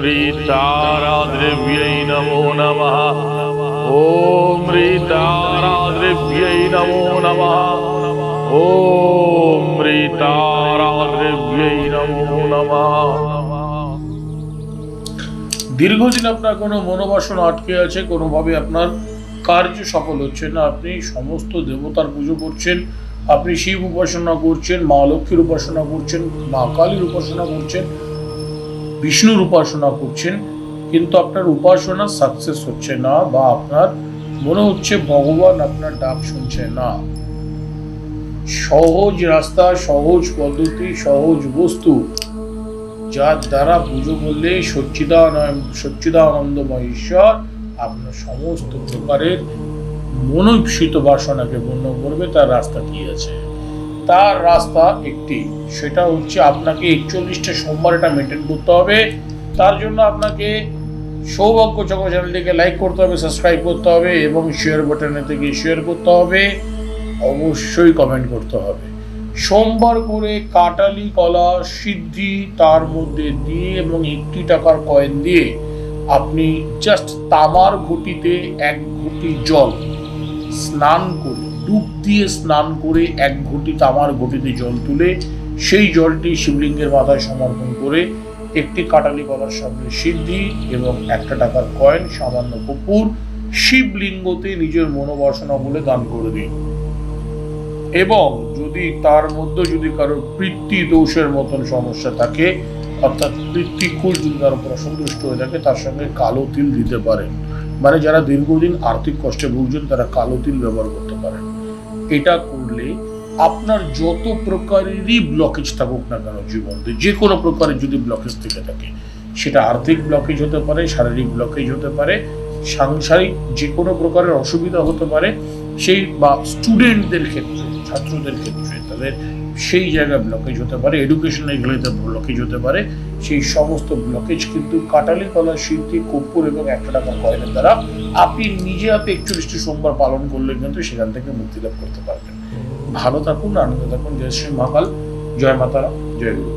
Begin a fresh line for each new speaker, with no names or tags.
ह्रीताराद्रिव्यै नमो नमः। ॐ ह्रीताराद्रिव्यै नमो नमः। ॐ ह्रीताराद्रिव्यै नमो नमः।
দীর্ঘদিন আপনার কোনো মনোবাসনা আটকে আছে, কোনোভাবে আপনার কার্য সফল হচ্ছে না, আপনি সমস্ত দেবতার পুজো করছেন, আপনি শিব উপাসনা করছেন, মা লক্ষ্মীর উপাসনা করছেন, মা কালীর উপাসনা করছেন, বিষ্ণুর উপাসনা করছেন, কিন্তু আপনার উপাসনা সাকসেস হচ্ছে না, বা আপনার মনে হচ্ছে ভগবান আপনার ডাক শুনছে না। সহজ রাস্তা, সহজ পদ্ধতি, সহজ বস্তু, যার দ্বারা পুজো করলে সচ্চিদানন্দময় ঈশ্বর আপনার সমস্ত প্রকারের মনোইপ্সিত বাসনাকে পূর্ণ করবে, তার রাস্তা কি আছে? তার রাস্তা একটি, সেটা হচ্ছে আপনাকে 41টা সোমবার এটা মেনটেন করতে হবে। তার জন্য আপনাকে সৌভাগ্য চক্র চ্যানেলটিকে লাইক করতে হবে, সাবস্ক্রাইব করতে হবে এবং শেয়ার বাটনে থেকে শেয়ার করতে হবে, অবশ্যই কমেন্ট করতে হবে। সোমবার করে কাটালি কলা সিদ্ধি তার মধ্যে দিয়ে এবং 1 টাকার কয়েন দিয়ে আপনি জাস্ট তামার ঘটিতে 1 ঘটি জল স্নান করে, ডুব দিয়ে স্নান করে 1 ঘটি তামার ঘটিতে জল তুলে সেই জলটি শিবলিঙ্গের মাথায় সমর্পণ করে 1টি কাটালি কলার সামনে সিদ্ধি এবং 1 টাকার কয়েন, সামান্য কর্পূর শিবলিঙ্গতে নিজের মনোবাসনা বলে দান করে দিন। এবং যদি তার মধ্যে যদি কারোর পিতৃ দোষের মতন সমস্যা থাকে, অর্থাৎ পিতৃকুল যদি তার উপর অসন্তুষ্ট হয়ে থাকে, তার সঙ্গে কালো তিল দিতে পারেন। মানে যারা দীর্ঘদিন আর্থিক কষ্টে ভুগছেন তারা কালো তিল ব্যবহার করতে পারেন। এটা করলে আপনার যত প্রকারেরই ব্লকেজ থাকুক না কেন জীবনে, যে কোনো প্রকারের যদি ব্লকেজ থেকে থাকে, সেটা আর্থিক ব্লকেজ হতে পারে, শারীরিক ব্লকেজ হতে পারে, সাংসারিক যে কোনো প্রকারের অসুবিধা হতে পারে, সেই বা স্টুডেন্টদের ক্ষেত্রে, ছাত্রদের ক্ষেত্রে তাদের সেই জায়গায় ব্লকেজ হতে পারে, এডুকেশনাল এগুলোতে ব্লকেজ হতে পারে, সেই সমস্ত ব্লকেজ কিন্তু কাটালি কলা সিদ্ধি কর্পূর এবং 1 টাকার কয়েনের দ্বারা আপনি নিজে হাতে 41টি সোমবার পালন করলে কিন্তু সেখান থেকে মুক্তি লাভ করতে পারবেন। ভালো থাকুন, আনন্দ থাকুন। জয় শ্রী মহাকাল, জয় মাতারা, জয় গুরু।